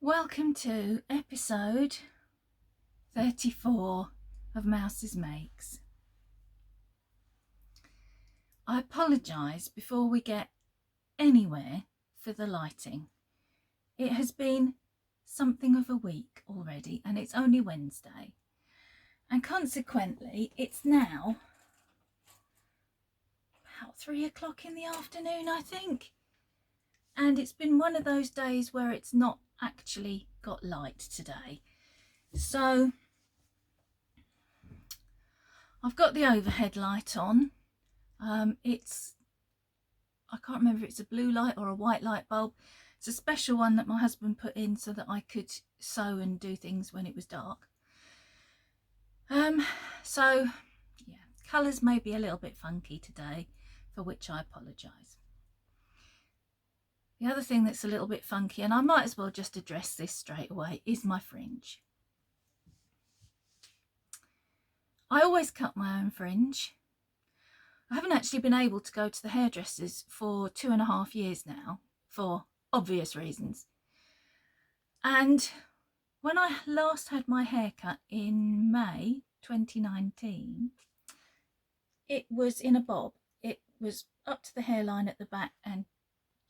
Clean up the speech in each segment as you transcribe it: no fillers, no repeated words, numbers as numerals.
Welcome to episode 34 of Mouse's Makes. I apologise before we get anywhere for the lighting. It has been something of a week already and it's only Wednesday. And consequently, it's now about 3 o'clock in the afternoon, I think. And it's been one of those days where it's not actually got light today. So I've got the overhead light on. I can't remember if it's a blue light or a white light bulb. It's a special one that my husband put in so that I could sew and do things when it was dark. So yeah, colours may be a little bit funky today, for which I apologise. The other thing that's a little bit funky, and I might as well just address this straight away, is my fringe. I always cut my own fringe. I haven't actually been able to go to the hairdressers for 2.5 years now, for obvious reasons. And when I last had my hair cut in May 2019, it was in a bob. It was up to the hairline at the back and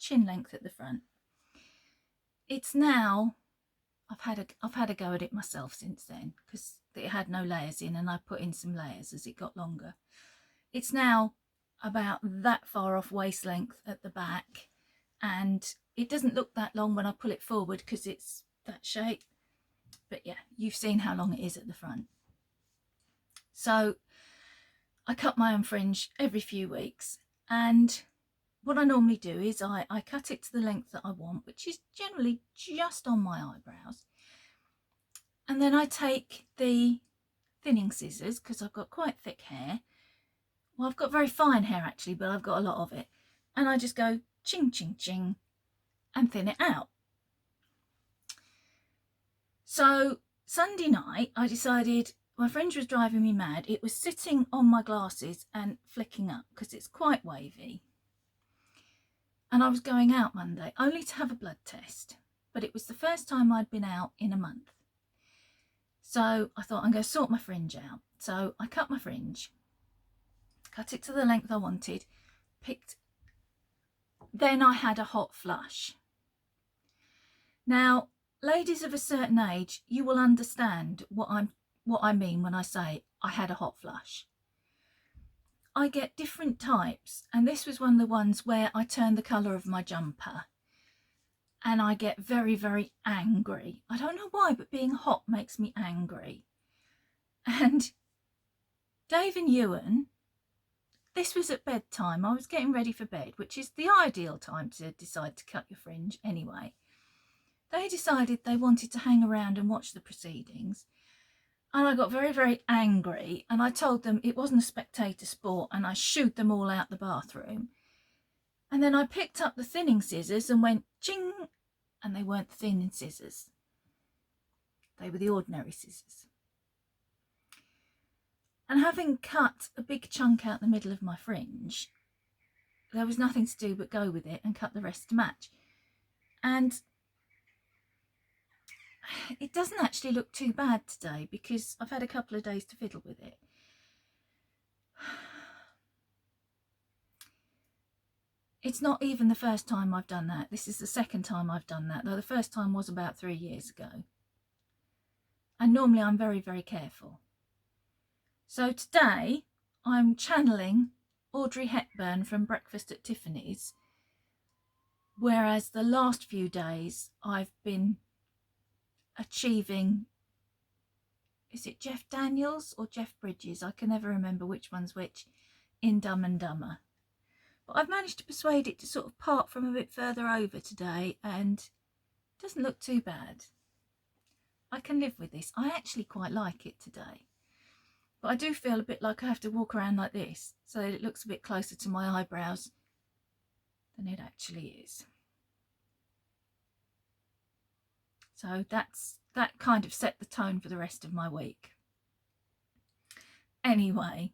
chin length at the front. It's now, I've had a go at it myself since then because it had no layers in, and I put in some layers as it got longer. It's now about that far off waist length at the back, and it doesn't look that long when I pull it forward because it's that shape. But yeah, you've seen how long it is at the front. So I cut my own fringe every few weeks, and what I normally do is I cut it to the length that I want, which is generally just on my eyebrows. And then I take the thinning scissors, because I've got quite thick hair. Well, I've got very fine hair actually, but I've got a lot of it. And I just go ching, ching, ching and thin it out. So Sunday night, I decided my fringe was driving me mad. It was sitting on my glasses and flicking up because it's quite wavy. And I was going out Monday only to have a blood test, but it was the first time I'd been out in a month. So I thought I'm going to sort my fringe out. So I cut my fringe, cut it to the length I wanted, then I had a hot flush. Now, ladies of a certain age, you will understand what I mean when I say I had a hot flush. I get different types, and this was one of the ones where I turn the colour of my jumper and I get very, very angry. I don't know why, but being hot makes me angry. And Dave and Ewan, this was at bedtime. I was getting ready for bed, which is the ideal time to decide to cut your fringe anyway. They decided they wanted to hang around and watch the proceedings. And I got very, very angry, and I told them it wasn't a spectator sport, and I shooed them all out the bathroom. And then I picked up the thinning scissors and went ching, and they weren't the thinning scissors. They were the ordinary scissors. And having cut a big chunk out the middle of my fringe, there was nothing to do but go with it and cut the rest to match. And it doesn't actually look too bad today because I've had a couple of days to fiddle with it. It's not even the first time I've done that. This is the second time I've done that, though the first time was about 3 years ago. And normally I'm very, very careful. So today I'm channeling Audrey Hepburn from Breakfast at Tiffany's, whereas the last few days I've been achieving, is it Jeff Daniels or Jeff Bridges? I can never remember which one's which in Dumb and Dumber. But I've managed to persuade it to sort of part from a bit further over today, and it doesn't look too bad. I can live with this. I actually quite like it today. But I do feel a bit like I have to walk around like this so that it looks a bit closer to my eyebrows than it actually is. So that kind of set the tone for the rest of my week. Anyway,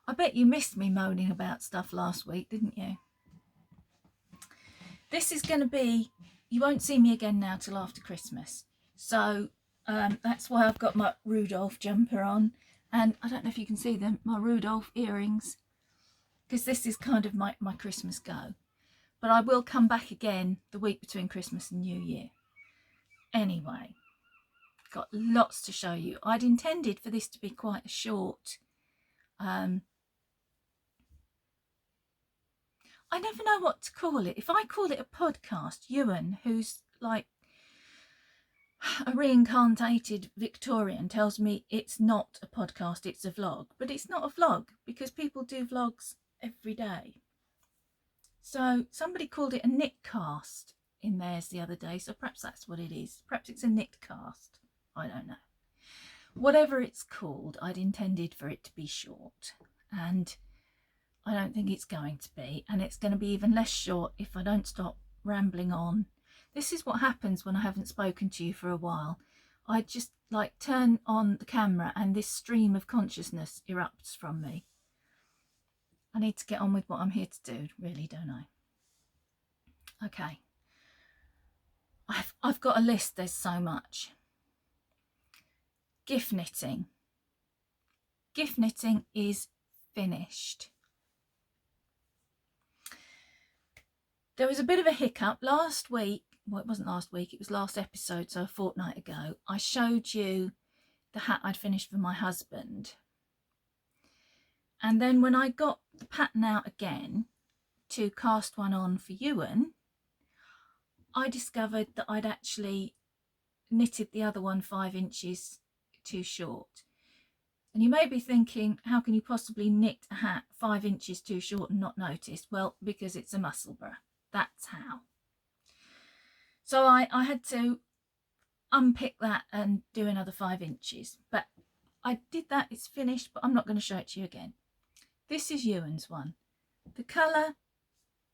I bet you missed me moaning about stuff last week, didn't you? This is going to be you won't see me again now till after Christmas. So that's why I've got my Rudolph jumper on. And I don't know if you can see them, my Rudolph earrings, because this is kind of my Christmas go. But I will come back again the week between Christmas and New Year. Anyway, got lots to show you. I'd intended for this to be quite a short. I never know what to call it. If I call it a podcast, Ewan, who's like a reincarnated Victorian, tells me it's not a podcast, it's a vlog. But it's not a vlog because people do vlogs every day. So somebody called it a knitcast in theirs the other day, so perhaps that's what it is. Perhaps it's a knitcast. I don't know. Whatever it's called, I'd intended for it to be short, and I don't think it's going to be, and it's going to be even less short if I don't stop rambling on. This is what happens when I haven't spoken to you for a while. I just like turn on the camera and this stream of consciousness erupts from me. I need to get on with what I'm here to do, really, don't I? Okay. I've got a list, there's so much. Gift knitting. Gift knitting is finished. There was a bit of a hiccup last week. Well, it wasn't last week, it was last episode, so a fortnight ago. I showed you the hat I'd finished for my husband. And then when I got the pattern out again to cast one on for Ewan, I discovered that I'd actually knitted the other one 5 inches too short. And you may be thinking, how can you possibly knit a hat 5 inches too short and not notice? Well, because it's a Musselburgh. That's how. So I had to unpick that and do another 5 inches. But I did that, it's finished, but I'm not going to show it to you again. This is Ewan's one. The colour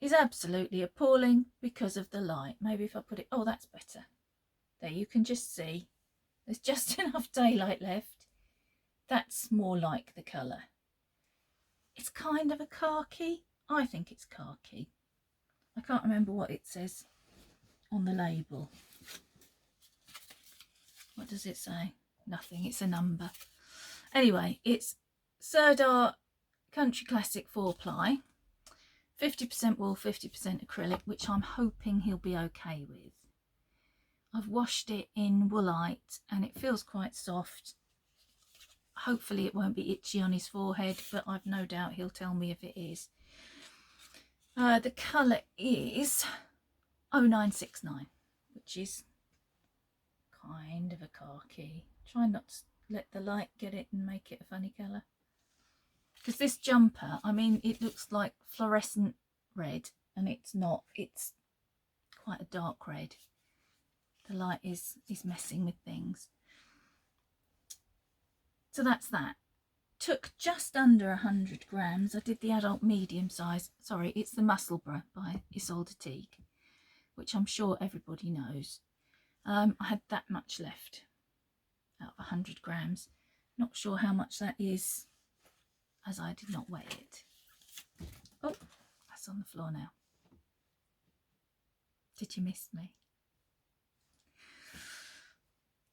is absolutely appalling because of the light. Maybe if I put it, oh, that's better. There, you can just see. There's just enough daylight left. That's more like the colour. It's kind of a khaki. I think it's khaki. I can't remember what it says on the label. What does it say? Nothing, it's a number. Anyway, it's Sirdar Country Classic 4-ply. 50% wool, 50% acrylic, which I'm hoping he'll be okay with. I've washed it in Woolite and it feels quite soft. Hopefully it won't be itchy on his forehead, but I've no doubt he'll tell me if it is. The colour is 0969, which is kind of a khaki. Try not to let the light get it and make it a funny colour. Because this jumper, I mean, it looks like fluorescent red, and it's not. It's quite a dark red. The light is messing with things. So that's that. Took just under 100 grams. I did the adult medium size. Sorry, it's the Musselburgh by Isolde Teague, which I'm sure everybody knows. I had that much left out of 100 grams. Not sure how much that is, as I did not weigh it. Oh, that's on the floor now. Did you miss me?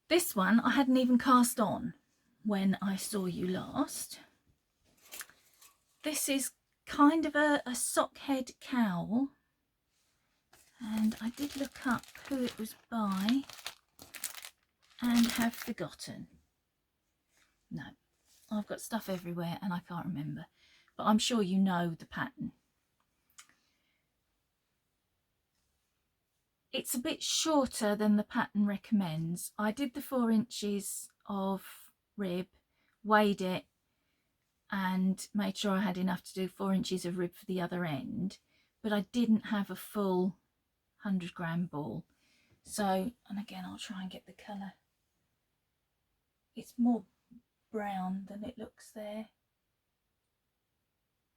This one I hadn't even cast on when I saw you last. This is kind of a sock head cowl, and I did look up who it was by and have forgotten. No, I've got stuff everywhere and I can't remember, but I'm sure you know the pattern. It's a bit shorter than the pattern recommends. I did the 4 inches of rib, weighed it and made sure I had enough to do 4 inches of rib for the other end, but I didn't have a full 100 gram ball. So, and again, I'll try and get the colour. It's more brown than it looks there.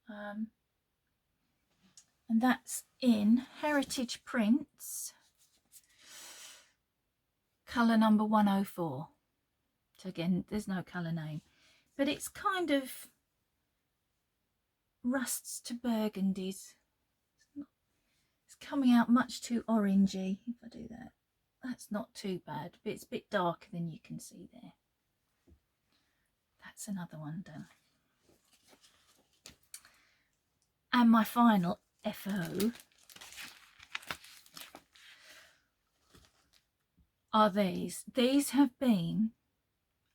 And that's in Heritage Prints, colour number 104. So again, there's no colour name, but it's kind of rusts to burgundies. It's coming out much too orangey. If I do that, that's not too bad, but it's a bit darker than you can see there. That's another one done. And my final FO are these. These have been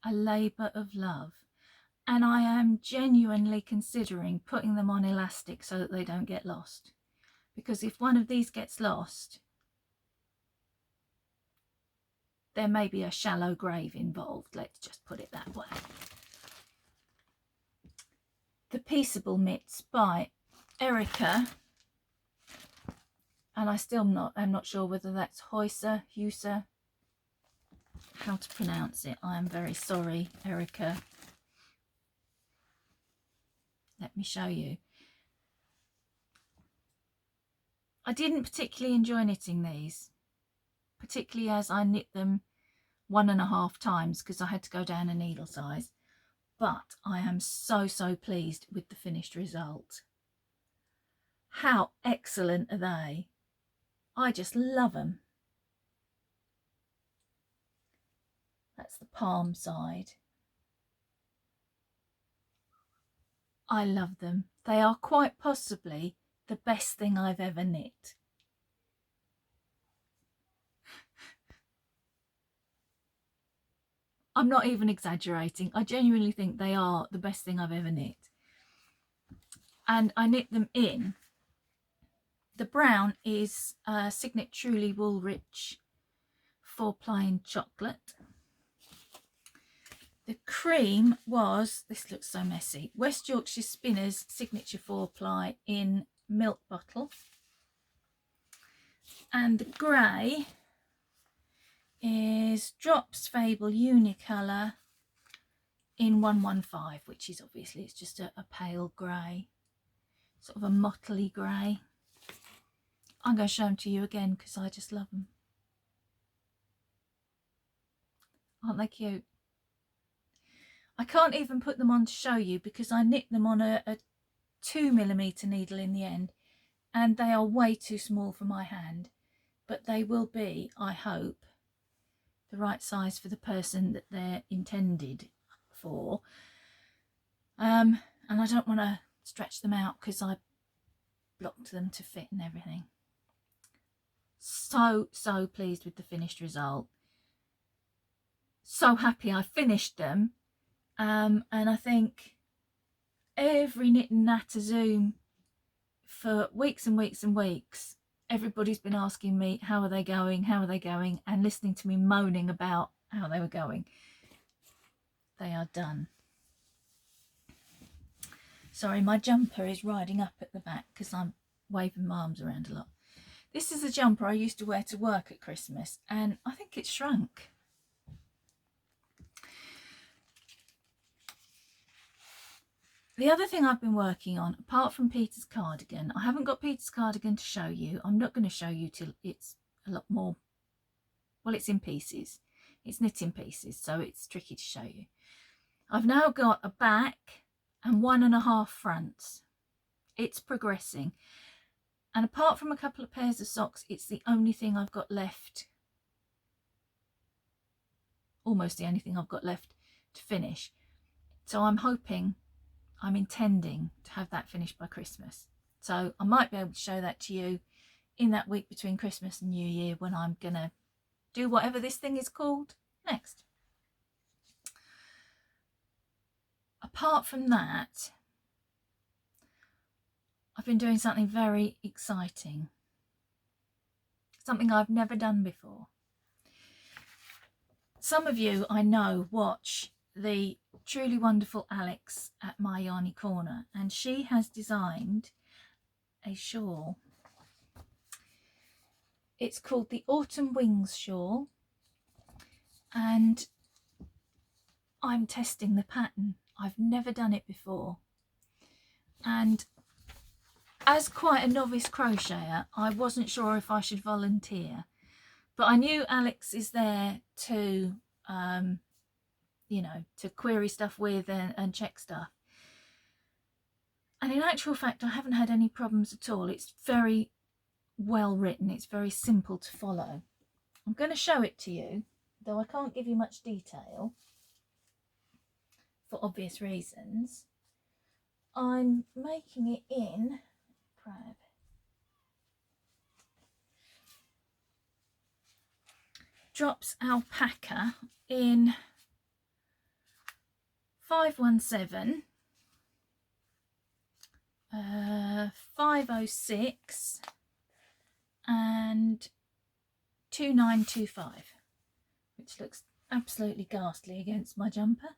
a labour of love, and I am genuinely considering putting them on elastic so that they don't get lost, because if one of these gets lost, there may be a shallow grave involved. Let's just put it that way. The Peaceable Mitts by Erika, and I'm not sure whether that's Heuser, how to pronounce it. I am very sorry, Erika. Let me show you. I didn't particularly enjoy knitting these, particularly as I knit them 1.5 times because I had to go down a needle size. But I am so pleased with the finished result. How excellent are they? I just love them. That's the palm side. I love them. They are quite possibly the best thing I've ever knit. I'm not even exaggerating. I genuinely think they are the best thing I've ever knit. And I knit them in. The brown is Signet Truly Woolrich 4-ply in chocolate. The cream was, this looks so messy, West Yorkshire Spinners Signature 4-ply in milk bottle. And the grey is Drops Fable Unicolor in 115, which is obviously, it's just a pale grey, sort of a mottly grey. I'm going to show them to you again because I just love them. Aren't they cute? I can't even put them on to show you because I knit them on a 2mm needle in the end, and they are way too small for my hand, but they will be, I hope, the right size for the person that they're intended for. And I don't want to stretch them out because I blocked them to fit and everything. So pleased with the finished result. So happy I finished them. And I think every Knit and Natter Zoom for weeks and weeks and weeks, everybody's been asking me how are they going, and listening to me moaning about how they were going. They are done. Sorry, my jumper is riding up at the back because I'm waving my arms around a lot. This is a jumper I used to wear to work at Christmas, and I think it's shrunk. The other thing I've been working on, apart from Peter's cardigan, I haven't got Peter's cardigan to show you. I'm not going to show you till it's a lot more, well, it's in pieces. It's knit in pieces, so it's tricky to show you. I've now got a back and 1.5 fronts. It's progressing. And apart from a couple of pairs of socks, it's the only thing I've got left. Almost the only thing I've got left to finish. So I'm intending to have that finished by Christmas. So I might be able to show that to you in that week between Christmas and New Year when I'm going to do whatever this thing is called next. Apart from that, I've been doing something very exciting. Something I've never done before. Some of you I know watch the truly wonderful Alex at My Yarny Corner, and she has designed a shawl. It's called the Autumn Wings Shawl, and I'm testing the pattern. I've never done it before, and as quite a novice crocheter, I wasn't sure if I should volunteer, but I knew Alex is there to you know, to query stuff with and check stuff. And in actual fact, I haven't had any problems at all. It's very well written. It's very simple to follow. I'm going to show it to you, though I can't give you much detail for obvious reasons. I'm making it in Crab. Drops alpaca in 517, 506 and 2925, which looks absolutely ghastly against my jumper.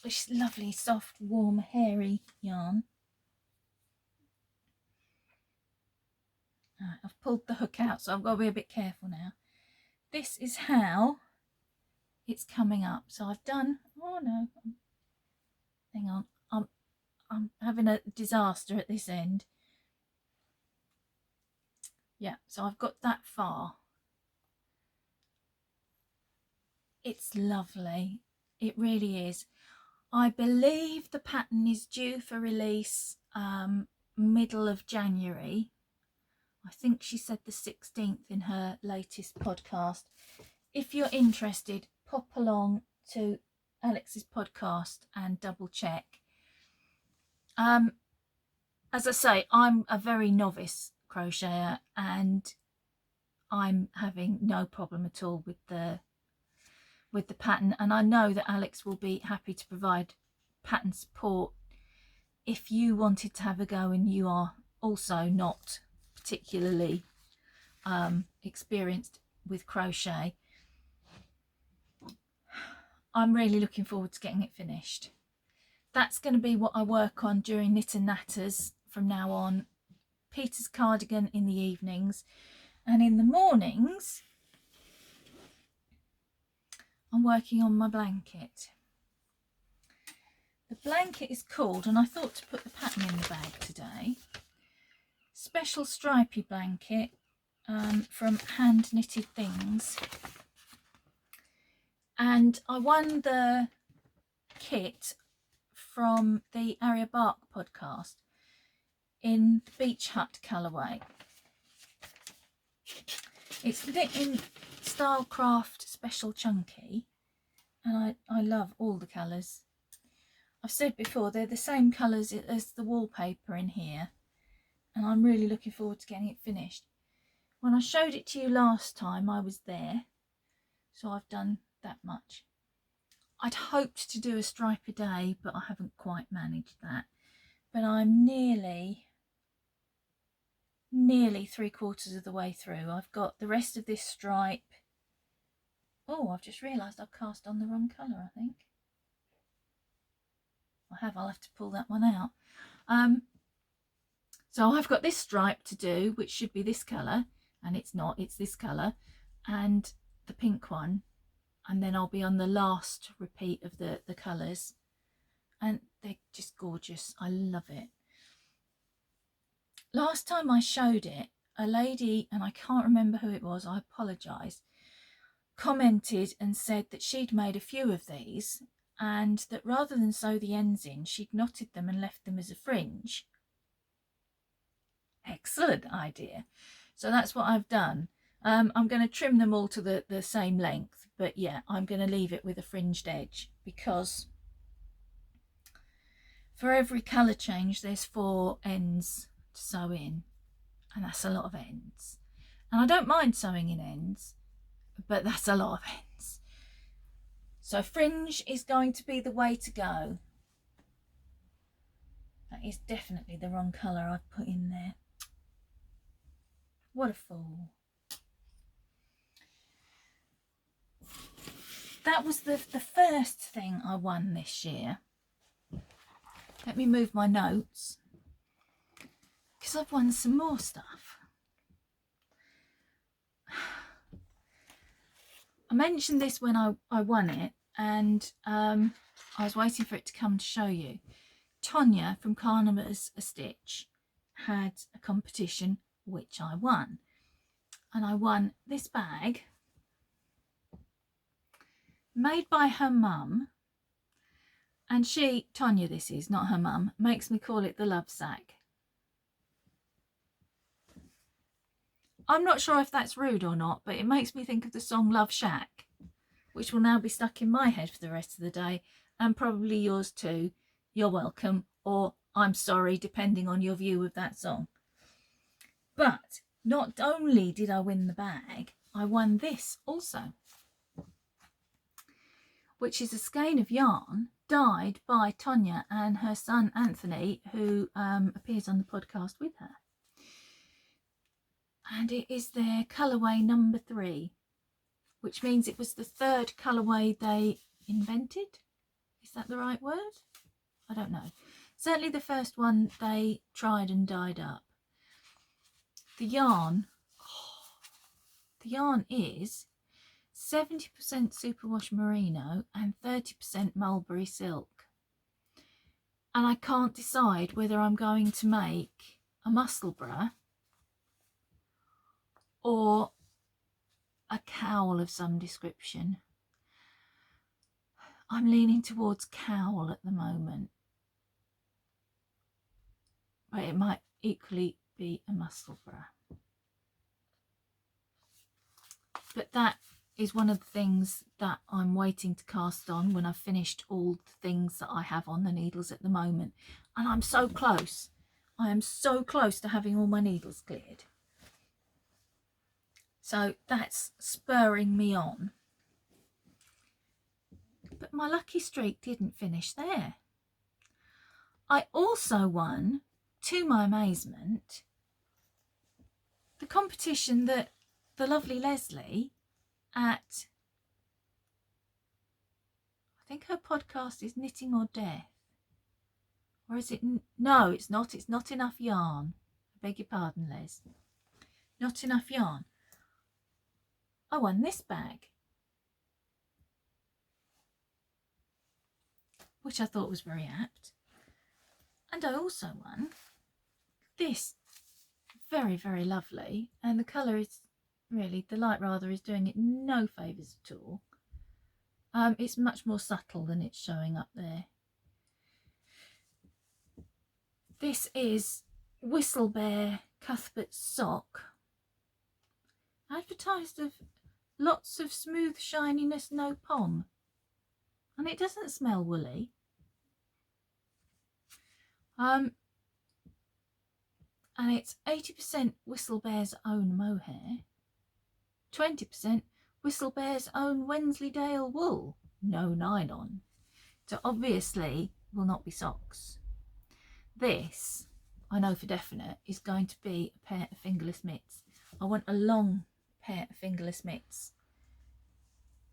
This lovely soft warm hairy yarn. Right, I've pulled the hook out, so I've got to be a bit careful now. This is how it's coming up. So I've done, oh no, hang on, I'm having a disaster at this end. Yeah, so I've got that far. It's lovely, it really is. I believe the pattern is due for release middle of January. I think she said the 16th in her latest podcast. If you're interested, pop along to Alex's podcast and double check. As I say, I'm a very novice crocheter and I'm having no problem at all with the pattern, and I know that Alex will be happy to provide pattern support if you wanted to have a go and you are also not particularly experienced with crochet. I'm really looking forward to getting it finished. That's going to be what I work on during Knit and Natters from now on. Peter's cardigan in the evenings, and in the mornings I'm working on my blanket. The blanket is called, and I thought to put the pattern in the bag today, Special Stripey Blanket from Hand Knitted Things. And I won the kit from the Aria Bark podcast in the Beach Hut colourway. It's knit in Stylecraft Special Chunky, and I love all the colours. I've said before, they're the same colours as the wallpaper in here, and I'm really looking forward to getting it finished. When I showed it to you last time, I was there, so I've done that much. I'd hoped to do a stripe a day, but I haven't quite managed that. But I'm nearly 3/4 of the way through. I've got the rest of this stripe. Oh, I've just realised I've cast on the wrong colour, I think. I'll have to pull that one out. So I've got this stripe to do, which should be this colour, and it's not, it's this colour, and the pink one, and then I'll be on the last repeat of the colours, and they're just gorgeous. I love it. Last time I showed it, a lady, and I can't remember who it was, I apologise, commented and said that she'd made a few of these, and that rather than sew the ends in, she'd knotted them and left them as a fringe. Excellent idea. So that's what I've done. I'm going to trim them all to the same length, but yeah, I'm going to leave it with a fringed edge, because for every colour change there's 4 ends to sew in, and that's a lot of ends. And I don't mind sewing in ends, but that's a lot of ends. So fringe is going to be the way to go. That is definitely the wrong colour I've put in there. What a fool. That was the first thing I won this year. Let me move my notes, because I've won some more stuff. I mentioned this when I won it, and I was waiting for it to come to show you. Tonya from Carniva's A Stitch had a competition which I won, and I won this bag made by her mum, and she, Tonya this is, not her mum, makes me call it the love sack. I'm not sure if that's rude or not, but it makes me think of the song Love Shack, which will now be stuck in my head for the rest of the day, and probably yours too. You're welcome, or I'm sorry, depending on your view of that song. But not only did I win the bag, I won this also, which is a skein of yarn dyed by Tonya and her son Anthony, who appears on the podcast with her. And it is their colourway number 3, which means it was the 3rd colourway they invented. Is that the right word? I don't know. Certainly the first one they tried and dyed up. The yarn is 70% superwash merino and 30% mulberry silk. And I can't decide whether I'm going to make a Musselburgh or a cowl of some description. I'm leaning towards cowl at the moment, but it might equally be a Musselburgh. But that is one of the things that I'm waiting to cast on when I've finished all the things that I have on the needles at the moment. And I'm so close. I am so close to having all my needles cleared. So that's spurring me on. But my lucky streak didn't finish there. I also won, to my amazement, the competition that the lovely Leslie at, I think her podcast is Knitting or Death. Or is it? No, it's not. It's Not Enough Yarn. I beg your pardon, Les. Not Enough Yarn. I won this bag, which I thought was very apt. And I also won this, very, very lovely. And the colour is really, the light rather is doing it no favours at all. It's much more subtle than it's showing up there. This is Whistlebear Cuthbert Sock, advertised of lots of smooth shininess, no pom, and it doesn't smell woolly. And it's 80% Whistlebear's own mohair, 20% Whistlebear's own Wensleydale wool, no nylon. So obviously will not be socks. This, I know for definite, is going to be a pair of fingerless mitts. I want a long pair of fingerless mitts,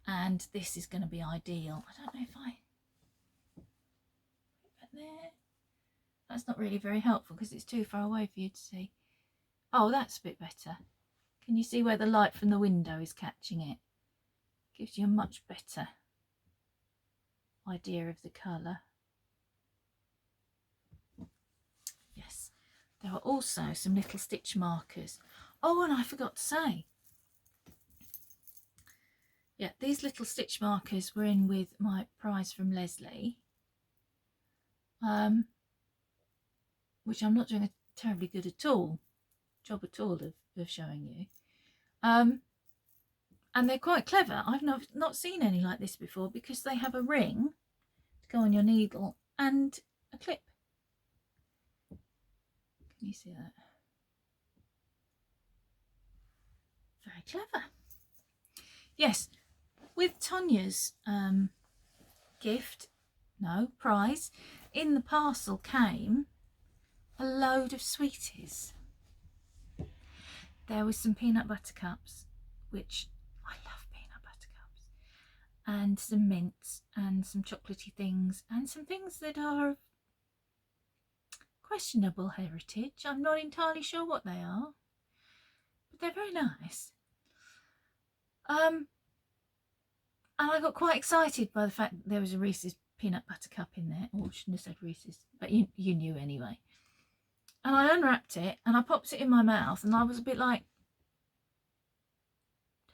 and this is going to be ideal. I don't know if I put that there. That's not really very helpful because it's too far away for you to see. Oh, that's a bit better. Can you see where the light from the window is catching it? Gives you a much better idea of the colour. Yes, there are also some little stitch markers. Oh, and I forgot to say, yeah, these little stitch markers were in with my prize from Leslie, which I'm not doing a terribly good job at all of showing you. And they're quite clever. I've not seen any like this before because they have a ring to go on your needle and a clip. Can you see that? Very clever. Yes, with Tonya's prize, in the parcel came a load of sweeties. There was some peanut butter cups, which I love peanut butter cups, and some mints and some chocolatey things and some things that are of questionable heritage. I'm not entirely sure what they are, but they're very nice. And I got quite excited by the fact that there was a Reese's peanut butter cup in there. Oh, I shouldn't have said Reese's, but you knew anyway. And I unwrapped it and I popped it in my mouth and I was a bit like,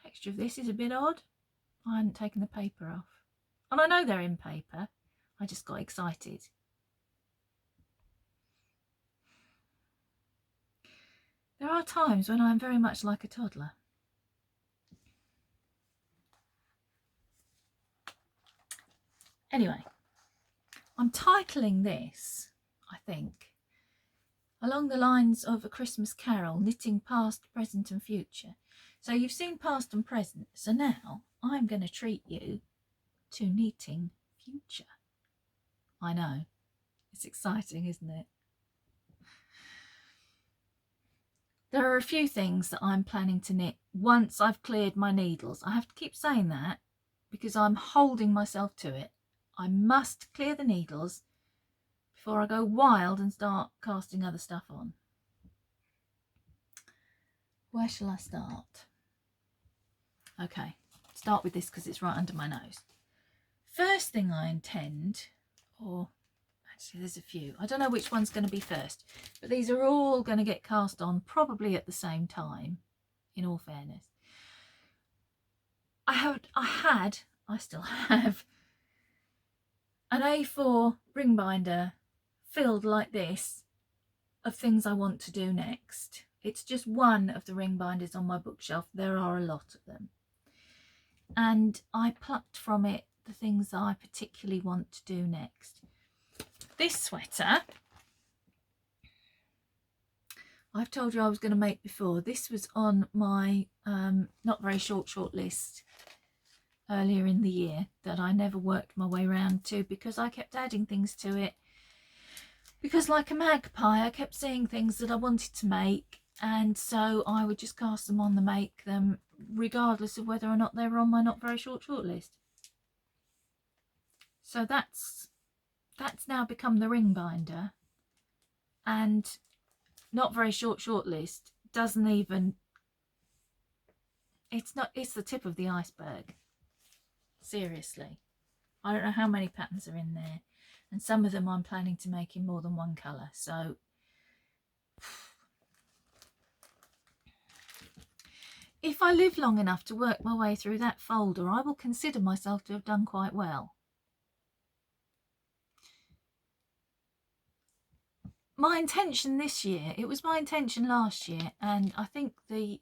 texture of this is a bit odd. I hadn't taken the paper off. And I know they're in paper. I just got excited. There are times when I'm very much like a toddler. Anyway, I'm titling this, I think, along the lines of A Christmas Carol, knitting past, present and future. So you've seen past and present, so now I'm going to treat you to knitting future. I know, it's exciting, isn't it? There are a few things that I'm planning to knit once I've cleared my needles. I have to keep saying that because I'm holding myself to it. I must clear the needles before I go wild and start casting other stuff on. Where shall I start? Okay, start with this because it's right under my nose. First thing I intend, or actually there's a few, I don't know which one's going to be first, but these are all going to get cast on probably at the same time, in all fairness. I still have an A4 ring binder filled like this of things I want to do next. It's just one of the ring binders on my bookshelf. There are a lot of them. And I plucked from it the things I particularly want to do next. This sweater, I've told you I was going to make before. This was on my not very short list earlier in the year that I never worked my way around to because I kept adding things to it. Because like a magpie, I kept seeing things that I wanted to make, and so I would just cast them on the make them, regardless of whether or not they were on my not very short list. So that's now become the ring binder, and not very short list doesn't even, it's the tip of the iceberg. Seriously, I don't know how many patterns are in there, and some of them I'm planning to make in more than one colour. So if I live long enough to work my way through that folder, I will consider myself to have done quite well. My intention this year, it was my intention last year, and I think the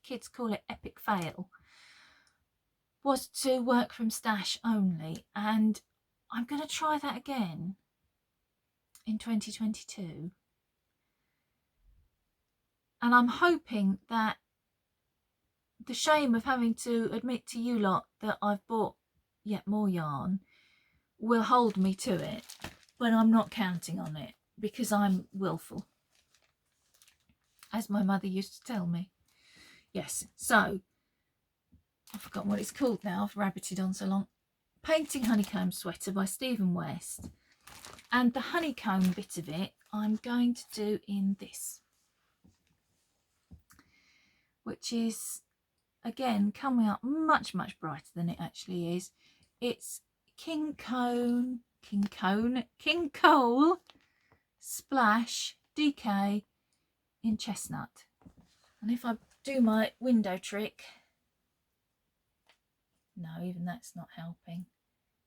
kids call it epic fail, was to work from stash only, and I'm going to try that again in 2022. And I'm hoping that the shame of having to admit to you lot that I've bought yet more yarn will hold me to it, but I'm not counting on it because I'm willful, as my mother used to tell me. Yes, so I've forgotten what it's called now, I've rabbited on so long. Painting Honeycomb Sweater by Stephen West, and the honeycomb bit of it I'm going to do in this, which is again coming up much brighter than it actually is. It's King Cowl Splash DK in chestnut. And if I do my window trick, no, even that's not helping.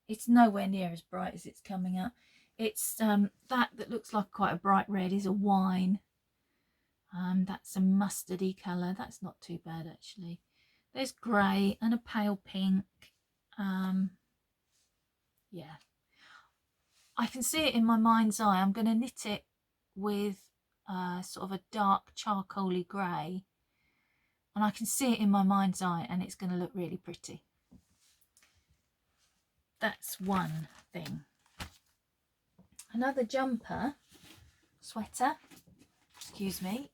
It's nowhere near as bright as it's coming up. It's that looks like quite a bright red is a wine. That's a mustardy colour. That's not too bad actually. There's grey and a pale pink. Yeah, I can see it in my mind's eye. I'm going to knit it with sort of a dark charcoaly grey, and I can see it in my mind's eye, and it's going to look really pretty. That's one thing. Another jumper sweater, excuse me,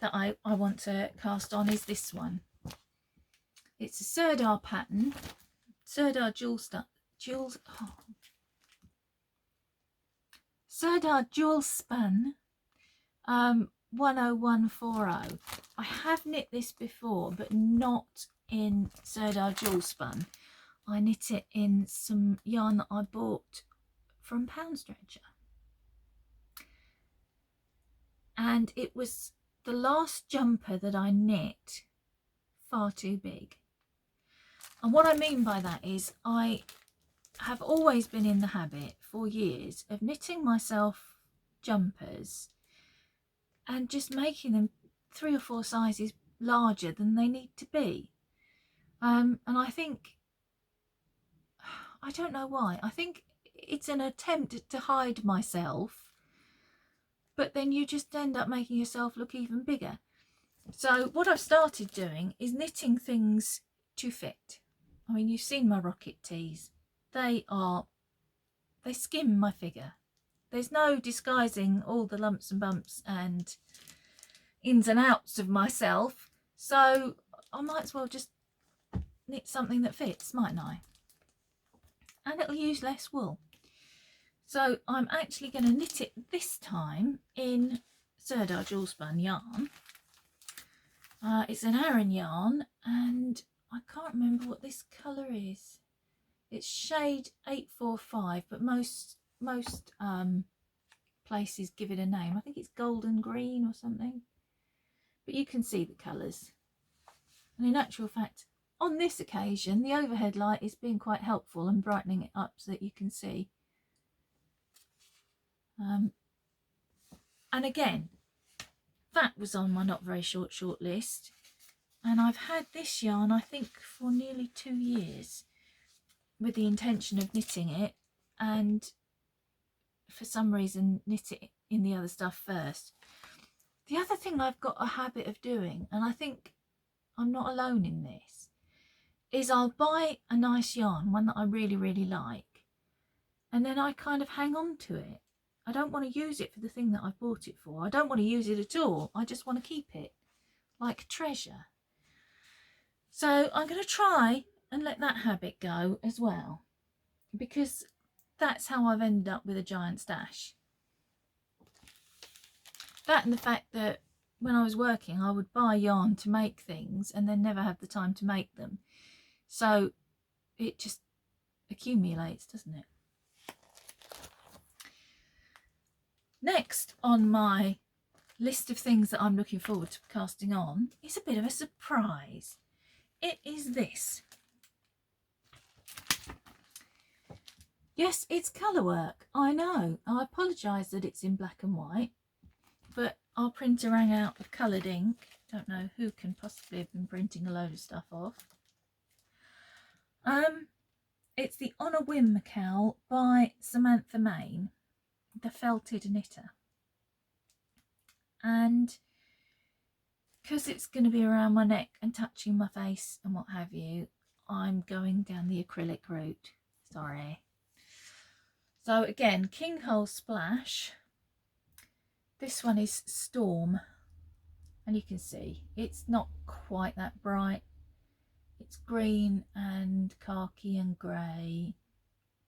that I want to cast on is this one. It's a Sirdar pattern, Sirdar Sirdar Jewel Spun 10140. I have knit this before, but not in Sirdar Jewel Spun. I knit it in some yarn that I bought from Pound Stretcher. And it was the last jumper that I knit far too big. And what I mean by that is I have always been in the habit for years of knitting myself jumpers and just making them 3 or 4 sizes larger than they need to be. And I think, I don't know why, I think it's an attempt to hide myself, but then you just end up making yourself look even bigger. So what I've started doing is knitting things to fit. I mean, you've seen my rocket tees. They skim my figure. There's no disguising all the lumps and bumps and ins and outs of myself. So I might as well just knit something that fits, mightn't I? And it'll use less wool. So I'm actually going to knit it this time in Serdar Jewel Spun yarn. It's an Aran yarn, and I can't remember what this colour is. It's shade 845, but most places give it a name. I think it's golden green or something. But you can see the colours. And in actual fact, on this occasion, the overhead light is being quite helpful and brightening it up so that you can see. And again, that was on my not very short list, and I've had this yarn I think for nearly 2 years with the intention of knitting it, and for some reason knit it in the other stuff first. The other thing I've got a habit of doing, and I think I'm not alone in this, is I'll buy a nice yarn, one that I really like, and then I kind of hang on to it. I don't want to use it for the thing that I bought it for. I don't want to use it at all. I just want to keep it like treasure. So I'm going to try and let that habit go as well, because that's how I've ended up with a giant stash. That and the fact that when I was working, I would buy yarn to make things and then never have the time to make them. So it just accumulates, doesn't it? Next on my list of things that I'm looking forward to casting on is a bit of a surprise. It is this. Yes, it's colour work, I know. I apologise that it's in black and white, but our printer rang out of coloured ink. Don't know who can possibly have been printing a load of stuff off. It's the On a Whim cowl by Samantha Main, the felted knitter, and because it's going to be around my neck and touching my face and what have you, I'm going down the acrylic route. Sorry. So again, Kinghole Splash. This one is Storm, and you can see it's not quite that bright. It's green and khaki and grey,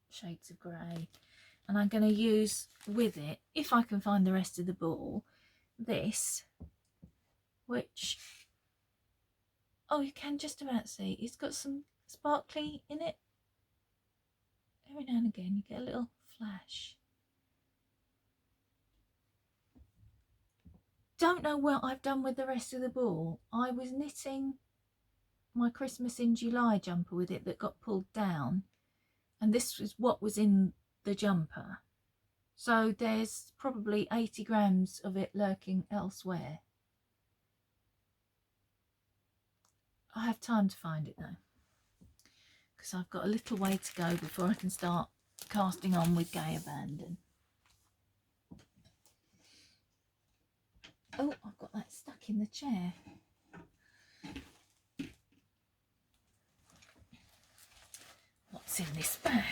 shades of grey. And I'm going to use with it, if I can find the rest of the ball, this, which, oh, you can just about see, it's got some sparkly in it. Every now and again you get a little flash. Don't know what I've done with the rest of the ball. I was knitting my Christmas in July jumper with it that got pulled down, and this was what was in the jumper, so there's probably 80 grams of it lurking elsewhere. I have time to find it though, because I've got a little way to go before I can start casting on with Gay Abandon. Oh, I've got that stuck in the chair. What's in this bag?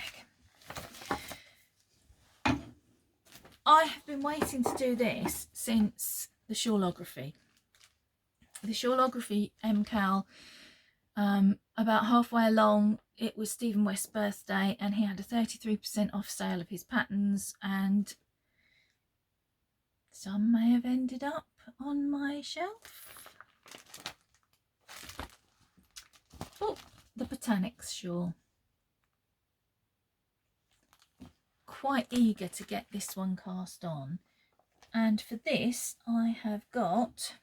I have been waiting to do this since the Shawlography. The Shawlography Cowl, about halfway along, it was Stephen West's birthday and he had a 33% off sale of his patterns, and some may have ended up on my shelf. Oh, the Botanics shawl. Quite eager to get this one cast on, and for this I have got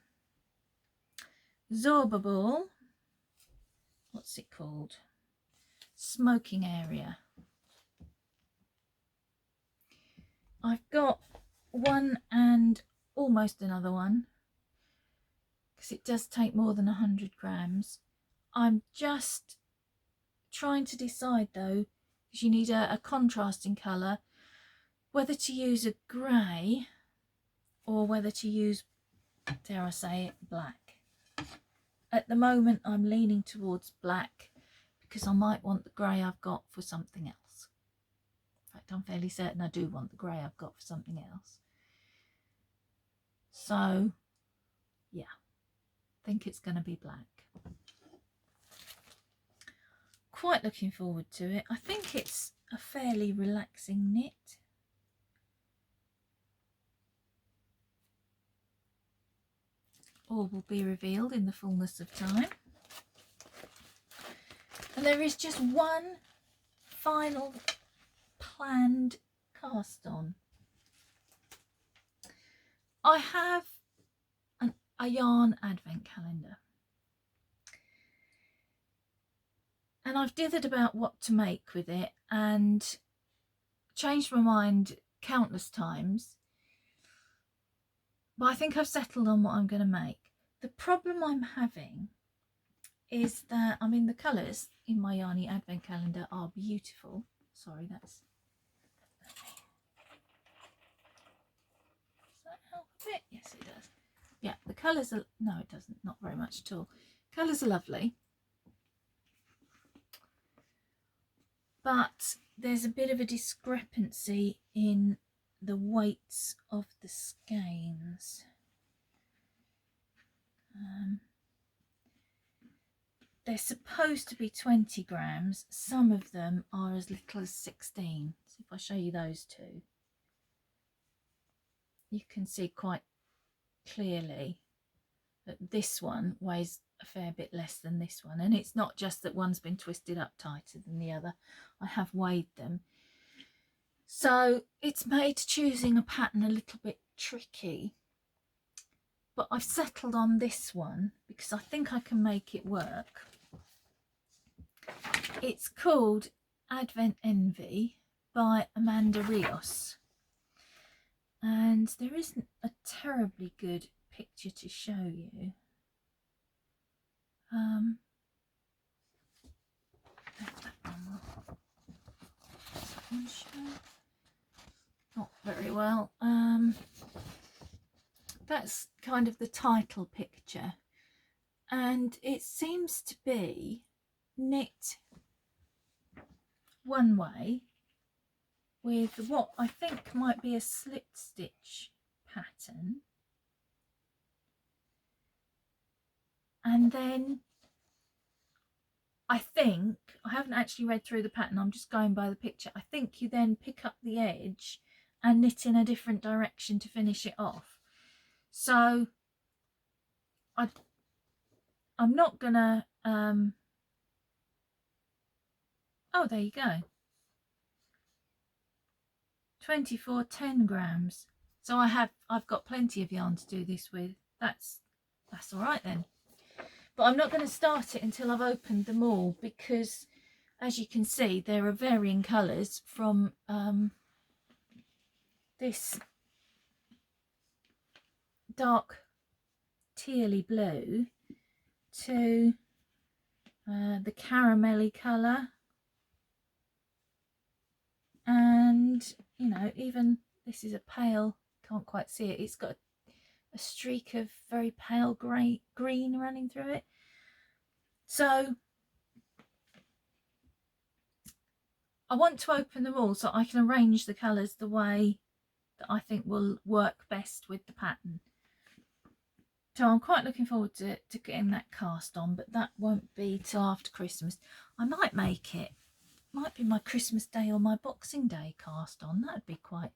Zorbable, what's it called, Smoking Area. I've got one and almost another one, because it does take more than 100 grams. I'm just trying to decide though, because you need a contrasting colour, whether to use a grey or whether to use, dare I say it, black. At the moment I'm leaning towards black because I might want the grey I've got for something else. In fact, I'm fairly certain I do want the grey I've got for something else. So yeah, I think it's going to be black. Quite looking forward to it. I think it's a fairly relaxing knit. All will be revealed in the fullness of time. And there is just one final planned cast on. I have a yarn advent calendar. And I've dithered about what to make with it and changed my mind countless times. But I think I've settled on what I'm going to make. The problem I'm having is that, I mean, the colours in my Yarny advent calendar are beautiful. Sorry, that's... Does that help a bit? Yes, it does. Yeah, the colours are... No, it doesn't. Not very much at all. Colours are lovely. But there's a bit of a discrepancy in the weights of the skeins. They're supposed to be 20 grams. Some of them are as little as 16. So if I show you those two, you can see quite clearly that this one weighs a fair bit less than this one. And it's not just that one's been twisted up tighter than the other. I have weighed them. So it's made choosing a pattern a little bit tricky. But I've settled on this one because I think I can make it work. It's called Advent Envy by Amanda Rios. And there isn't a terribly good picture to show you. Not very well. That's kind of the title picture, and it seems to be knit one way with what I think might be a slip stitch pattern, and then I think, I haven't actually read through the pattern, I'm just going by the picture, I think you then pick up the edge and knit in a different direction to finish it off. So I'm not gonna oh, there you go, 24 10 grams. So I've got plenty of yarn to do this with. That's all right then. But I'm not going to start it until I've opened them all, because as you can see there are varying colours from this dark tealy blue to the caramelly colour, and you know, even this is a pale, can't quite see it, it's got a streak of very pale green running through it. So I want to open them all so I can arrange the colours the way that I think will work best with the pattern. So I'm quite looking forward to getting that cast on, but that won't be till after Christmas. I might make it, might be my Christmas Day or my Boxing Day cast on. That'd be quite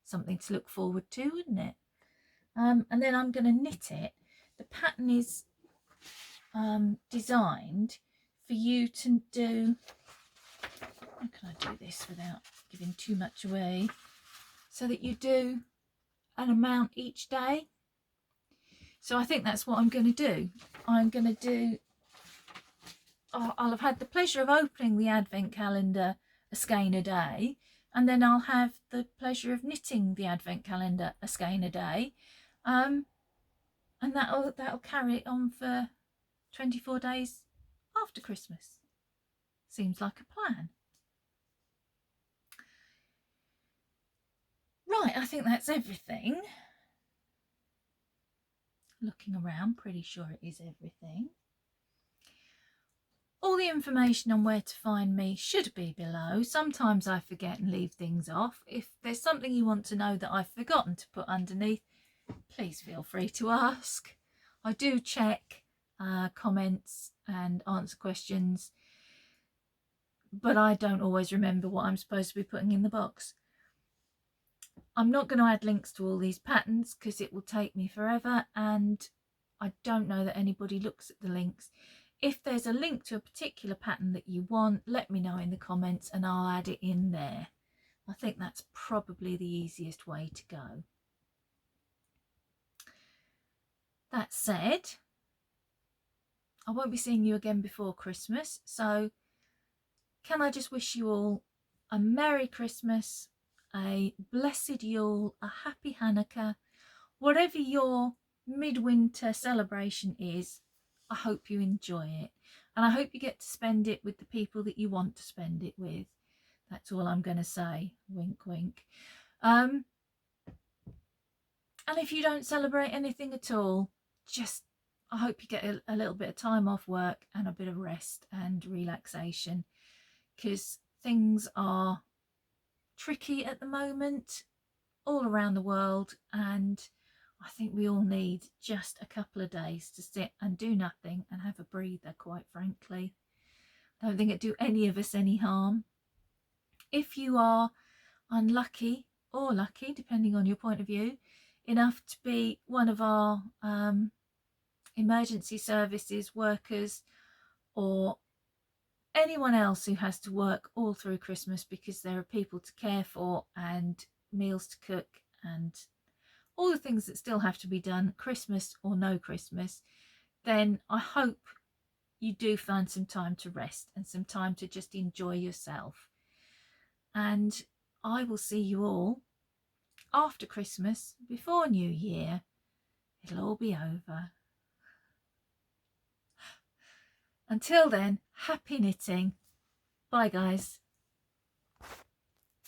something to look forward to, wouldn't it? And then I'm going to knit it. The pattern is designed for you to do, how can I do this without giving too much away, so that you do an amount each day. So I think that's what I'm going to do. I'm going to do, I'll have had the pleasure of opening the advent calendar a skein a day, and then I'll have the pleasure of knitting the advent calendar a skein a day. And and that'll carry it on for 24 days after Christmas. Seems like a plan. Right, I think that's everything. Looking around, pretty sure it is everything. All the information on where to find me should be below. Sometimes I forget and leave things off. If there's something you want to know that I've forgotten to put underneath, please feel free to ask. I do check comments and answer questions, but I don't always remember what I'm supposed to be putting in the box. I'm not going to add links to all these patterns because it will take me forever, and I don't know that anybody looks at the links. If there's a link to a particular pattern that you want, let me know in the comments and I'll add it in there. I think that's probably the easiest way to go. That said, I won't be seeing you again before Christmas, so can I just wish you all a Merry Christmas, a blessed Yule, a happy Hanukkah, whatever your midwinter celebration is. I hope you enjoy it, and I hope you get to spend it with the people that you want to spend it with. That's all I'm going to say. Wink, wink. And if you don't celebrate anything at all, I hope you get a little bit of time off work and a bit of rest and relaxation, because things are tricky at the moment all around the world, and I think we all need just a couple of days to sit and do nothing and have a breather, quite frankly. I don't think it'd do any of us any harm. If you are unlucky or lucky, depending on your point of view, enough to be one of our emergency services workers, or anyone else who has to work all through Christmas because there are people to care for and meals to cook and all the things that still have to be done, Christmas or no Christmas, then I hope you do find some time to rest and some time to just enjoy yourself. And I will see you all after Christmas, before New Year. It'll all be over. Until then, happy knitting. Bye, guys.